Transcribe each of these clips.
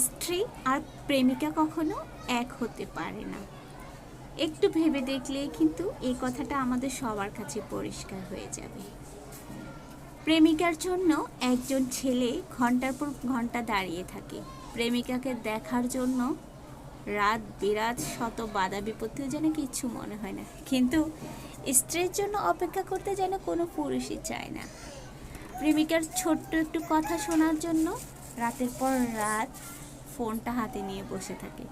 স্ত্রী আর প্রেমিকা কখনো এক হতে পারে না। একটু ভেবে দেখলে কিন্তু এই কথাটা আমাদের সবার কাছে পরিষ্কার হয়ে যাবে। প্রেমিকার জন্য একজন ছেলে ঘন্টার পর ঘন্টা দাঁড়িয়ে থাকে, প্রেমিকাকে দেখার জন্য রাত বিরাত শত বাধা বিপত্তিও যেন কিচ্ছু মনে হয় না। কিন্তু স্ত্রীর জন্য অপেক্ষা করতে যেন কোনো পুরুষই চায় না। প্রেমিকার ছোট্ট একটু কথা শোনার জন্য রাতের পর রাত ফোনটা হাতে নিয়ে বসে থাকে।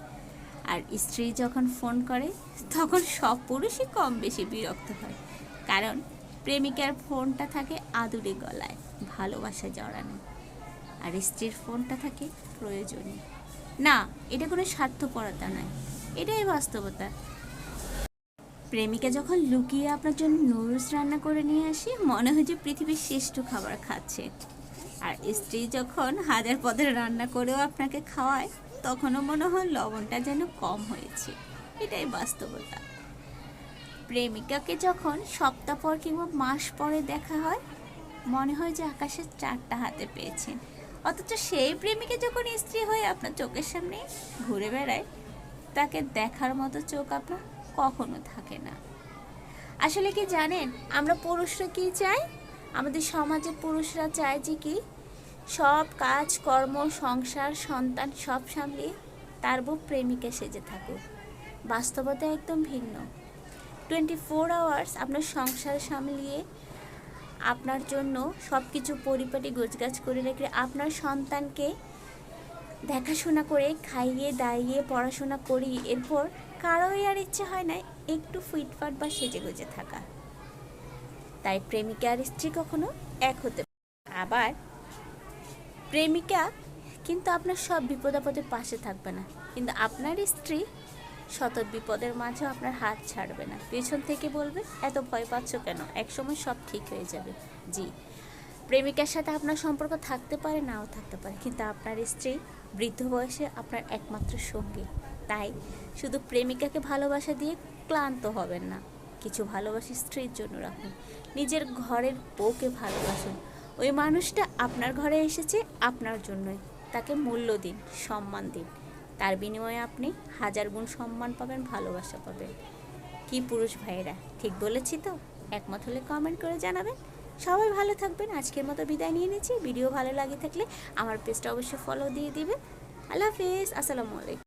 আর স্ত্রী যখন ফোন করে তখন সব পুরুষই কম বেশি বিরক্ত হয়, কারণ প্রেমিকার ফোনটা থাকে আদুরে গলায়, ভালোবাসা জড়ানো, আর স্ত্রীর ফোনটা থাকে প্রয়োজনীয়। না, এটা কোনো স্বার্থপরতা নয়, এটাই বাস্তবতা। প্রেমিকা যখন লুকিয়ে আপনার জন্য নুডলস রান্না করে নিয়ে আসে, মনে হয় যে পৃথিবীর শ্রেষ্ঠ খাবার খাচ্ছে। আর স্ত্রী যখন হাজার পদের রান্না করেও আপনাকে খাওয়ায়, তখনও মনে হয় লবণটা যেন কম হয়েছে। এটাই বাস্তবতা। প্রেমিকাকে যখন সপ্তাহ পর কিংবা মাস পরে দেখা হয়, মনে হয় যে আকাশের চারটা হাতে পেয়েছেন। অথচ সেই প্রেমিকা যখন স্ত্রী হয়ে আপনার চোখের সামনে ঘুরে বেড়ায়, তাকে দেখার মতো চোখ আপনার কখনো থাকে না। আসলে কি জানেন, আমরা পুরুষরা কি চাই? আমাদের সমাজে পুরুষরা চায় যে কি, সব কাজ কর্ম সংসার সন্তান সব সামলিয়ে তার বউ প্রেমিকা সেজে থাকুক। বাস্তবতা একদম ভিন্ন। 24 আওয়ার্স আপনার সংসার সামলিয়ে, আপনার জন্য সব কিছু পরিপাটি গোছগাছ করে রেখে, আপনার সন্তানকে দেখাশোনা করে খাইয়ে দাইয়ে পড়াশোনা করি, এরপর কারোই আর ইচ্ছে হয় না একটু ফিটফাট বা সেজে গুজে থাকা। তাই প্রেমিকা আর স্ত্রী কখনো এক হতে পারে। আবার প্রেমিকা কিন্তু আপনার সব বিপদ আপদে পাশে থাকবে না, কিন্তু আপনার স্ত্রী শত বিপদের মাঝেও আপনার হাত ছাড়বে না, পেছন থেকে বলবে এত ভয় পাচ্ছ কেন, একসময় সব ঠিক হয়ে যাবে। জি, প্রেমিকার সাথে আপনার সম্পর্ক থাকতে পারে, নাও থাকতে পারে, কিন্তু আপনার স্ত্রী বৃদ্ধ বয়সে আপনার একমাত্র সঙ্গী। তাই শুধু প্রেমিকাকে ভালোবাসা দিয়ে ক্লান্ত হবেন না, কিছু ভালোবাসি স্ত্রীর জন্য রাখুন। নিজের ঘরের বউকে ভালোবাসুন। ওই মানুষটা আপনার ঘরে এসেছে আপনার জন্যই, তাকে মূল্য দিন, সম্মান দিন। তার বিনিময়ে আপনি হাজার গুণ সম্মান পাবেন, ভালোবাসা পাবেন। কি পুরুষ ভাইয়েরা, ঠিক বলেছি তো? একমত হলে কমেন্ট করে জানাবেন। সবাই ভালো থাকবেন। আজকের মতো বিদায় নিয়ে নিচ্ছি। ভিডিও ভালো লাগে থাকলে আমার পেজটা অবশ্যই ফলো দিয়ে দিবেন। আল্লাহ হাফিজ, আসসালামু আলাইকুম।